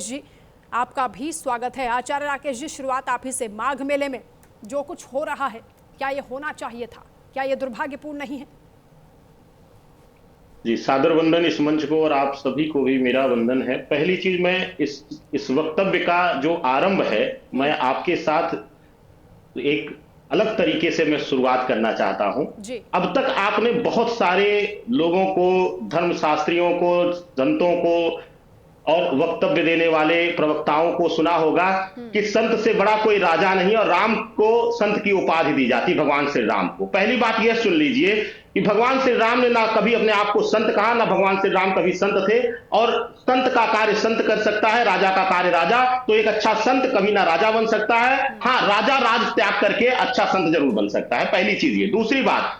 जी, आपका भी स्वागत है। आचार्य राकेश जी, शुरुआत आप ही से। माघ मेले में जो कुछ हो रहा है, क्या ये होना चाहिए था? क्या ये दुर्भाग्यपूर्ण नहीं है? जी, सादर वंदन इस मंच को और आप सभी को भी मेरा वंदन है। पहली चीज, मैं इस वक्तव्य का जो आरंभ है, मैं आपके साथ एक अलग तरीके से मैं शुरुआत करना चाहता हूं। जी। अब तक आपने बहुत सारे लोगों को, धर्मशास्त्रियों को, संतों को और वक्तव्य देने वाले प्रवक्ताओं को सुना होगा कि संत से बड़ा कोई राजा नहीं, और राम को संत की उपाधि दी जाती, भगवान श्री राम को। पहली बात यह सुन लीजिए कि भगवान श्री राम ने ना कभी अपने आप को संत कहा, ना भगवान श्री राम कभी संत थे। और संत का कार्य संत कर सकता है, राजा का कार्य राजा। तो एक अच्छा संत कभी ना राजा बन सकता है, हाँ राजा राज त्याग करके अच्छा संत जरूर बन सकता है। पहली चीज ये। दूसरी बात,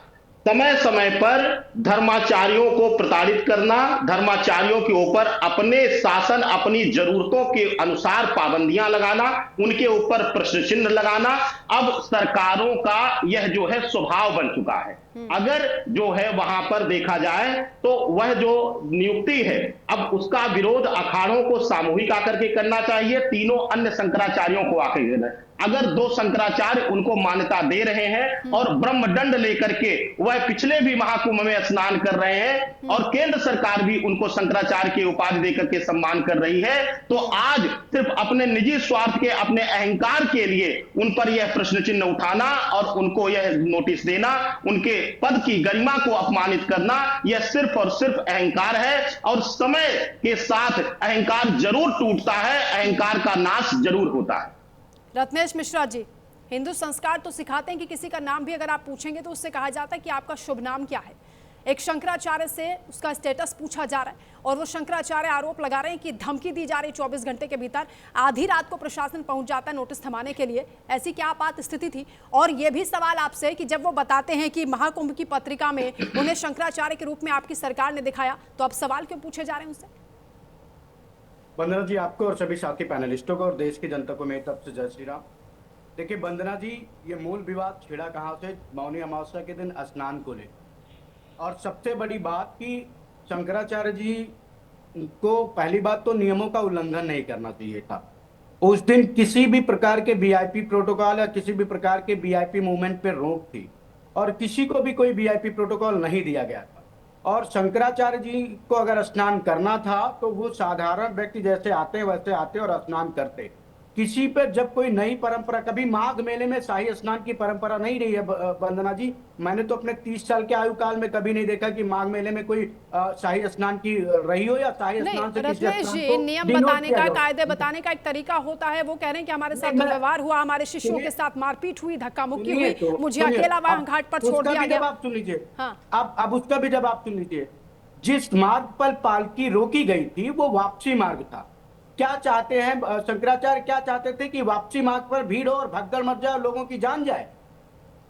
समय समय पर धर्माचार्यों को प्रताड़ित करना, धर्माचार्यों के ऊपर अपने शासन, अपनी जरूरतों के अनुसार पाबंदियां लगाना, उनके ऊपर प्रश्न चिन्ह लगाना, अब सरकारों का यह जो है स्वभाव बन चुका है। अगर जो है वहां पर देखा जाए तो वह जो नियुक्ति है, अब उसका विरोध अखाड़ों को सामूहिक आकर के करना चाहिए, तीनों अन्य शंकराचार्यों को आकर देना। अगर दो शंकराचार्य उनको मान्यता दे रहे हैं और ब्रह्मदंड लेकर के वह पिछले भी महाकुंभ में स्नान कर रहे हैं, और केंद्र सरकार भी उनको शंकराचार्य की उपाधि देकर के सम्मान कर रही है, तो आज सिर्फ अपने निजी स्वार्थ के, अपने अहंकार के लिए उन पर यह प्रश्न चिन्ह उठाना और उनको यह नोटिस देना, उनके पद की गरिमा को अपमानित करना, यह सिर्फ और सिर्फ अहंकार है। और समय के साथ अहंकार जरूर टूटता है, अहंकार का नाश जरूर होता है। रत्नेश मिश्रा जी, हिंदू संस्कार तो सिखाते हैं कि किसी का नाम भी अगर आप पूछेंगे तो उससे कहा जाता है कि आपका शुभ नाम क्या है। एक शंकराचार्य से उसका स्टेटस पूछा जा रहा है और वो शंकराचार्य आरोप लगा रहे हैं कि धमकी दी जा रही 24 घंटे के भीतर। आधी रात को प्रशासन पहुंच जाता है नोटिस थमाने के लिए। ऐसी क्या आपात स्थिति थी? और ये भी सवाल आपसे कि जब वो बताते हैं कि महाकुंभ की पत्रिका में उन्हें शंकराचार्य के रूप में आपकी सरकार ने दिखाया, तो अब सवाल क्यों पूछे जा रहे हैं उनसे? वंदना जी, आपको और सभी साथी पैनलिस्टों को और देश की जनता को मेरी तरफ से जय श्री राम। देखिए वंदना जी, ये मूल विवाद छिड़ा कहाँ से? मौनी अमावस्या के दिन स्नान को ले। और सबसे बड़ी बात कि शंकराचार्य जी को पहली बात तो नियमों का उल्लंघन नहीं करना चाहिए था। उस दिन किसी भी प्रकार के वीआईपी प्रोटोकॉल या किसी भी प्रकार के वीआईपी मूवमेंट पे रोक थी और किसी को भी कोई वीआईपी प्रोटोकॉल नहीं दिया गया था। और शंकराचार्य जी को अगर स्नान करना था तो वो साधारण व्यक्ति जैसे आते वैसे आते और स्नान करते। किसी पर जब कोई नई परंपरा, कभी माघ मेले में शाही स्नान की परंपरा नहीं रही है वंदना जी। मैंने तो अपने 30 साल के आयु काल में कभी नहीं देखा कि माघ मेले में कोई शाही स्नान की रही हो या शाही स्नान से किसी रत्नेश जी, नियम बताने का, कायदे बताने का एक तरीका होता है। वो कह रहे हैं कि हमारे साथ दुर्व्यवहार हुआ, हमारे शिष्यों के साथ मारपीट हुई, धक्का मुक्की हुई, मुझे अकेला वहां घाट पर छोड़ दिया गया। आप सुन लीजिए। हाँ, अब उसका भी जवाब सुन लीजिए। जिस मार्ग पर पालकी रोकी गई थी वो वापसी मार्ग था। क्या चाहते हैं शंकराचार्य? क्या चाहते थे कि वापसी मार्ग पर भीड़ हो और भगदड़ मच जाए और लोगों की जान जाए।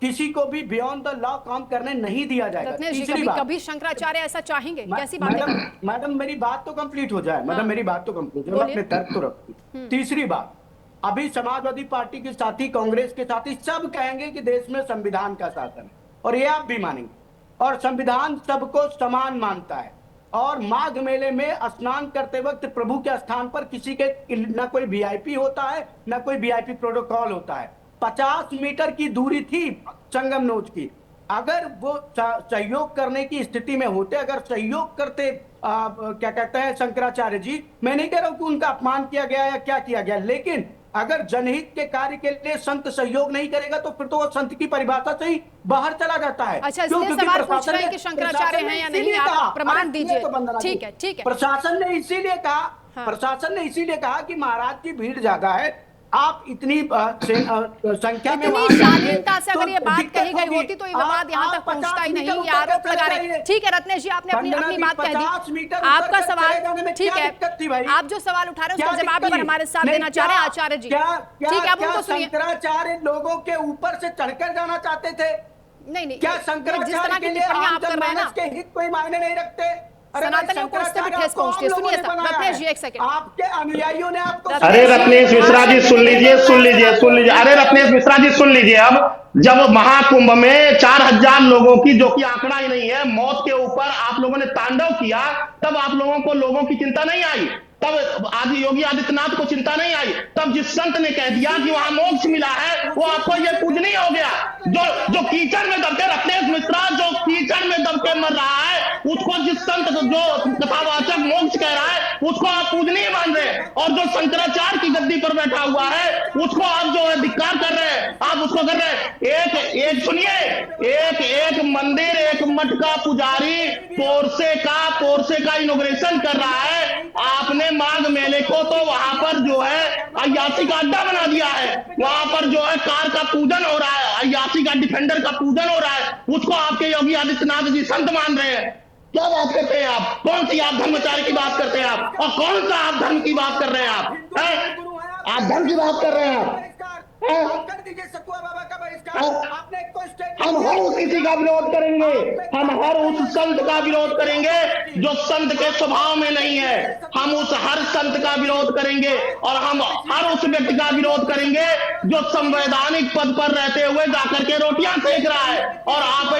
किसी को भी बियॉन्ड द लॉ काम करने नहीं दिया जाएगा। कभी शंकराचार्य ऐसा चाहेंगे? कैसी बात है? मैडम मेरी बात तो कंप्लीट हो जाए। मैडम मेरी बात तो कंप्लीट हो जाए, मैं अपने तर्क तो रखूं। तीसरी बात, अभी समाजवादी पार्टी के साथी, कांग्रेस के साथी सब कहेंगे कि देश में संविधान का शासन है, और ये आप भी मानेंगे। और संविधान सबको समान मानता है। और माघ मेले में स्नान करते वक्त प्रभु के स्थान पर किसी के न कोई वीआईपी होता है, न कोई वीआईपी प्रोटोकॉल होता है। 50 मीटर की दूरी थी संगम नोच की। अगर वो सहयोग करने की स्थिति में होते, अगर सहयोग करते क्या कहते हैं शंकराचार्य जी, मैं नहीं कह रहा हूं कि उनका अपमान किया गया या क्या किया गया, लेकिन अगर जनहित के कार्य के लिए संत सहयोग नहीं करेगा तो फिर तो वो संत की परिभाषा से ही बाहर चला जाता है। अच्छा, इसलिए सवाल पूछ रहे हैं कि शंकराचार्य हैं या नहीं, आप प्रमाण दीजिए। ठीक है, ठीक है। प्रशासन ने इसीलिए कहा, प्रशासन ने इसीलिए कहा कि महाराज की भीड़ ज्यादा है, आप इतनी संख्या में, इतनी शालीनता से अगर ये बात कही गई होती तो ये विवाद यहाँ तक पहुंचता ही नहीं। ये आरोप लगा रहे। ठीक है रत्नेश जी, आपने अपनी बात कह दी। आपका सवाल ठीक है, आप जो सवाल उठा रहे हैं उसका जवाब पर हमारे साथ देना चाह रहे हैं आचार्य जी। ठीक है, आप उनको सुनिए। शंकराचार्य लोगों के ऊपर से चढ़कर जाना चाहते थे? नहीं, क्या शंकराचार्य के लिए आप कर रहे हैं ना, के हित कोई मायने नहीं रखते? सनातनियों को उससे भी ठेस पहुंचती है। सुनिए रत्नेश जी, एक सेकंड। आपके अनुयायियों ने आपको, अरे रत्नेश मिश्रा जी सुन लीजिए, सुन लीजिए, सुन लीजिए। अरे रत्नेश मिश्रा जी सुन लीजिए। अब जब महाकुंभ में 4000 लोगों की, जो कि आंकड़ा ही नहीं है, मौत के ऊपर आप लोगों ने तांडव किया, तब आप लोगों को लोगों की चिंता नहीं आई। तब आदि योगी आदित्यनाथ को चिंता नहीं आई। तब जिस संत ने कह दिया कि वहां मोक्ष मिला है, वो आपको ये पूजनीय हो गया। जो कीचड़ में दबके, रत्नेश मिश्रा जो कीचड़ में दबके मर रहा है, उसको जिस संत जो कथावाचक मोक्ष कह रहा है, उसको आप पूजनीय मान रहे हैं। और जो शंकराचार्य की गद्दी पर बैठा हुआ है, उसको आप जो है धिक्कार कर रहे हैं, आप उसको कर रहे हैं। एक सुनिए, एक मंदिर, एक मठ का पुजारी पोरसे का इनॉग्रेशन कर रहा है। आपने माघ मेले को तो वहां पर जो है अय्यासी का अड्डा बना दिया है। वहां पर जो है कार का पूजन हो रहा है, अय्यासी का डिफेंडर का पूजन हो रहा है, उसको आपके योगी आदित्यनाथ जी संत मान रहे हैं। क्या बात करते हैं आप? कौन सी आप धर्माचार्य की बात करते हैं आप? और कौन सा आप धर्म की बात कर रहे हैं आप? आप धर्म की बात कर रहे हैं आप? कर दीजिए सतुआ बाबा का बहिष्कार। आपने हम हर उस किसी का विरोध करेंगे, हम हर उस संत का विरोध करेंगे जो संत के स्वभाव में नहीं है। हम उस हर संत का विरोध करेंगे और हम हर उस व्यक्ति का विरोध करेंगे जो संवैधानिक पद पर रहते हुए जाकर के रोटियां सेक रहा है। और आप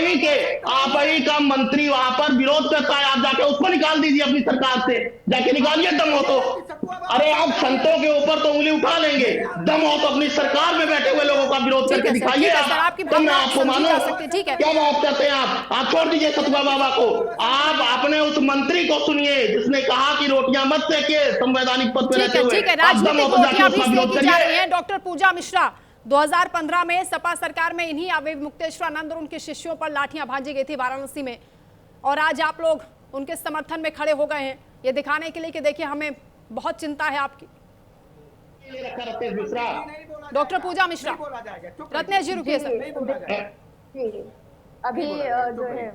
ही का मंत्री वहां पर विरोध करता है, आप जाके उसको निकाल दीजिए अपनी सरकार से, जाके निकालिए दम हो तो। अरे आप संतों के ऊपर तो उंगली उठा लेंगे, दम हो तो अपनी सरकार में बैठे हुए लोगों का विरोध करके दिखाइए आप, तो मैं आपको मानूं। क्या बात करते हैं आप छोड़ दीजिए सतुआ बाबा को। आप अपने उस मंत्री को सुनिए जिसने कहा कि रोटियां मत सेकिए संवैधानिक पद पर रहते हुए। ठीक है, राजनीतिक रोटियां भी सेकी जा रही हैं। डॉक्टर पूजा मिश्रा, 2015 में सपा सरकार में इन्हीं अवैध मुक्तेश्वरानंद और उनके शिष्यों पर लाठियां भाजी गई थी वाराणसी में, और आज आप लोग उनके समर्थन में खड़े हो गए हैं, ये दिखाने के लिए कि देखिए हमें बहुत चिंता है आपकी। डॉक्टर पूजा मिश्रा, रत्नेश जी रुकिए सर। अभी जो है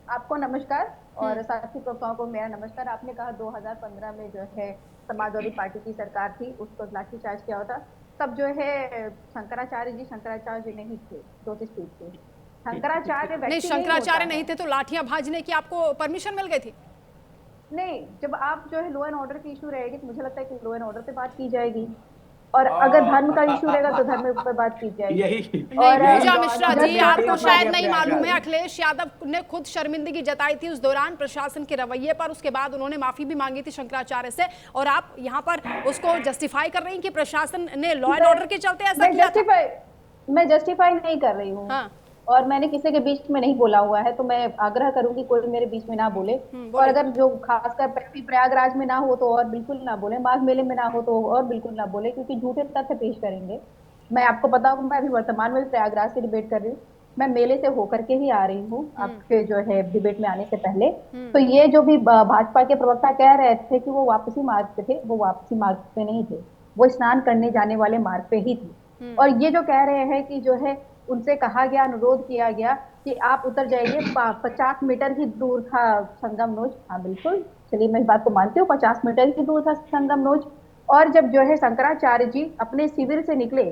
आपको नमस्कार और साथी प्रवक्ताओं को मेरा नमस्कार। आपने कहा 2015 में जो है समाजवादी पार्टी की सरकार थी, उसको लाठीचार्ज किया होता, तब जो है शंकराचार्य जी नहीं थे, ज्योतिष पीठ थे। शंकराचार्य नहीं, शंकराचार्य नहीं थे तो लाठियां भाजने की आपको परमिशन मिल गई थी? नहीं, जब आप जो है लॉ एंड ऑर्डर की इशू रहेगी तो मुझे लगता है कि लॉ एंड ऑर्डर पे बात की जाएगी, और अगर धर्म का इशू रहेगा तो धर्म पर बात की जाएगी। पूजा मिश्रा जी, आपको शायद नहीं मालूम है, अखिलेश यादव ने खुद शर्मिंदगी जताई थी उस दौरान प्रशासन के रवैये पर। उसके बाद उन्होंने माफी भी मांगी थी शंकराचार्य से, और आप यहाँ पर उसको जस्टिफाई कर रही हैं कि प्रशासन ने लॉ एंड ऑर्डर के चलते ऐसा किया था। मैं जस्टिफाई नहीं कर रही हूँ। हाँ। और मैंने किसी के बीच में नहीं बोला हुआ है, तो मैं आग्रह करूंगी कोई मेरे बीच में ना बोले। और अगर जो खासकर प्रयागराज में ना हो तो और बिल्कुल ना बोले, माघ मेले में ना हो तो और बिल्कुल ना बोले, क्योंकि झूठे तथ्य पेश करेंगे। मैं आपको बताऊं, मैं अभी वर्तमान में प्रयागराज से डिबेट कर रही हूँ, मैं मेले से होकर के ही आ रही हूँ आपके जो है डिबेट में आने से पहले। तो ये जो भी भाजपा के प्रवक्ता कह रहे थे कि वो वापसी मार्ग पे थे, वो वापसी मार्ग पे नहीं थे, वो स्नान करने जाने वाले मार्ग पे ही थे। और ये जो कह रहे हैं कि जो है उनसे कहा गया, अनुरोध किया गया कि आप उतर जाइए, 50 मीटर ही दूर था संगम नोच। हाँ बिल्कुल, चलिए मैं इस बात को मानती हूँ, 50 मीटर ही दूर था संगम नोच। और जब जो है शंकराचार्य जी अपने शिविर से निकले,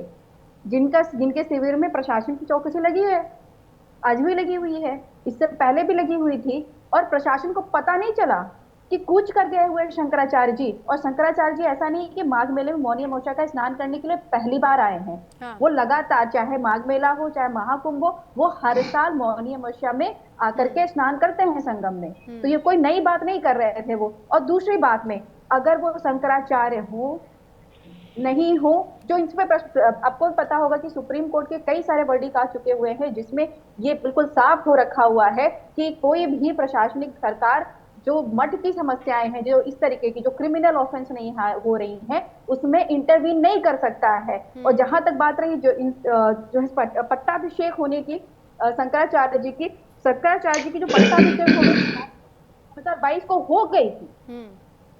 जिनके शिविर में प्रशासन की चौकसी लगी है, आज भी लगी हुई है, इससे पहले भी लगी हुई थी, और प्रशासन को पता नहीं चला कि कूच कर गए हुए शंकराचार्य जी। और शंकराचार्य जी ऐसा नहीं कि माघ मेले में मौनी अमावस्या का स्नान करने के लिए पहली बार आए हैं। हाँ। वो लगातार, चाहे माघ मेला हो चाहे महाकुंभ हो, वो हर साल मौनी अमावस्या में आकर के स्नान करते हैं संगम में। तो ये कोई नई बात नहीं कर रहे थे वो। और दूसरी बात में, अगर वो शंकराचार्य हो नहीं हो, जो इस पे आपको पता होगा कि सुप्रीम कोर्ट के कई सारे वर्डिक्ट आ चुके हुए हैं जिसमें ये बिल्कुल साफ हो रखा हुआ है कि कोई भी प्रशासनिक सरकार जो मठ की समस्याएं हैं, जो इस तरीके की जो क्रिमिनल ऑफेंस नहीं हो रही हैं, उसमें इंटरवीन नहीं कर सकता है। और जहां तक बात रही जो पट्टाभिषेक होने की शंकराचार्य जी की जो पट्टाभिषेक होने 2022 को हो गई थी,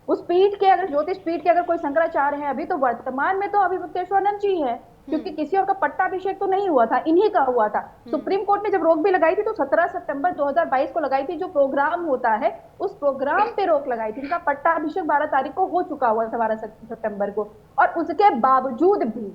उस पीठ के, अगर ज्योतिष पीठ के अगर कोई शंकराचार्य है अभी, तो वर्तमान में तो अभी मुक्तेश्वरानंद जी है, क्योंकि किसी और का पट्टाभिषेक तो नहीं हुआ था, इन्हीं का हुआ था। सुप्रीम कोर्ट ने जब रोक भी लगाई थी तो 17 सितंबर 2022 को लगाई थी। जो प्रोग्राम होता है उस प्रोग्राम पे रोक लगाई थी। इनका पट्टाभिषेक 12 तारीख को हो चुका हुआ था, 12 सितंबर को। और उसके बावजूद भी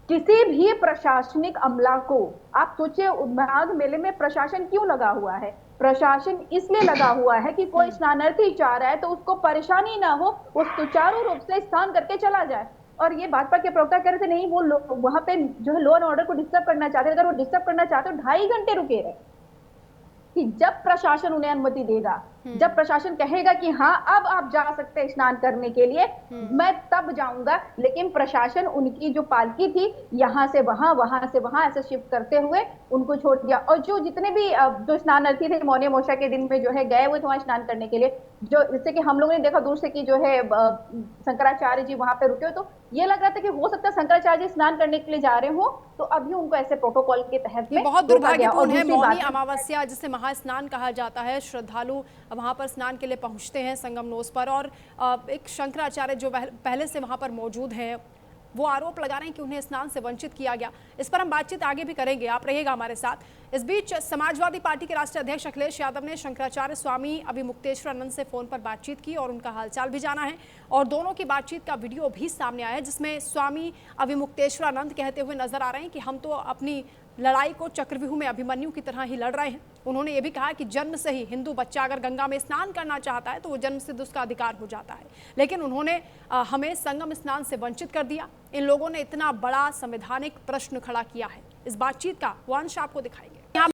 किसी भी प्रशासनिक अमला को, आप सोचिए माघ मेले में प्रशासन क्यों लगा हुआ है? प्रशासन इसलिए लगा हुआ है कि कोई स्नानार्थी चाह रहा है तो उसको परेशानी ना हो, वो सुचारू रूप से स्नान करके चला जाए। और ये भाजपा के प्रवक्ता कह रहे थे नहीं, वो वहां पे जो है लॉ एंड ऑर्डर को डिस्टर्ब करना चाहते, अगर वो डिस्टर्ब करना चाहते तो 2.5 घंटे रुके रहे, कि जब प्रशासन उन्हें अनुमति देगा जब प्रशासन कहेगा कि हाँ अब आप जा सकते हैं स्नान करने के लिए, मैं तब जाऊंगा। लेकिन प्रशासन उनकी जो पालकी थी यहाँ से वहां, वहां से वहां ऐसे शिफ्ट करते हुए उनको छोड़ दिया। और जो जितने भी जो स्नानार्थी थे मौनी अमावस्या के दिन में जो है गए हुए थे वहां स्नान करने के लिए, जो जैसे कि हम लोगों ने देखा दूर से कि जो है शंकराचार्य जी वहां पे रुके, तो ये लग रहा था कि हो सकता है शंकराचार्य जी स्नान करने के लिए जा रहे हो, तो अभी उनको ऐसे प्रोटोकॉल के तहत में बहुत दुर्भाग्यपूर्ण है। मौनी बात अमावस्या जिसे महास्नान कहा जाता है, श्रद्धालु वहां पर स्नान के लिए पहुंचते हैं संगम नोस पर, और एक शंकराचार्य जो पहले से वहां पर मौजूद हैं वो आरोप लगा रहे हैं कि उन्हें स्नान से वंचित किया गया। इस पर हम बातचीत आगे भी करेंगे, आप रहिएगा हमारे साथ। इस बीच समाजवादी पार्टी के राष्ट्रीय अध्यक्ष अखिलेश यादव ने शंकराचार्य स्वामी अभिमुक्तेश्वरानंद से फोन पर बातचीत की और उनका हालचाल भी जाना है, और दोनों की बातचीत का वीडियो भी सामने आया है जिसमें स्वामी अभिमुक्तेश्वरानंद कहते हुए नजर आ रहे हैं कि हम तो अपनी लड़ाई को चक्रव्यूह में अभिमन्यु की तरह ही लड़ रहे हैं। उन्होंने ये भी कहा कि जन्म से ही हिंदू बच्चा अगर गंगा में स्नान करना चाहता है तो वो जन्म सिद्ध उसका अधिकार हो जाता है, लेकिन उन्होंने हमें संगम स्नान से वंचित कर दिया। इन लोगों ने इतना बड़ा संवैधानिक प्रश्न खड़ा किया है। इस बातचीत का वो अंश आपको दिखाएंगे।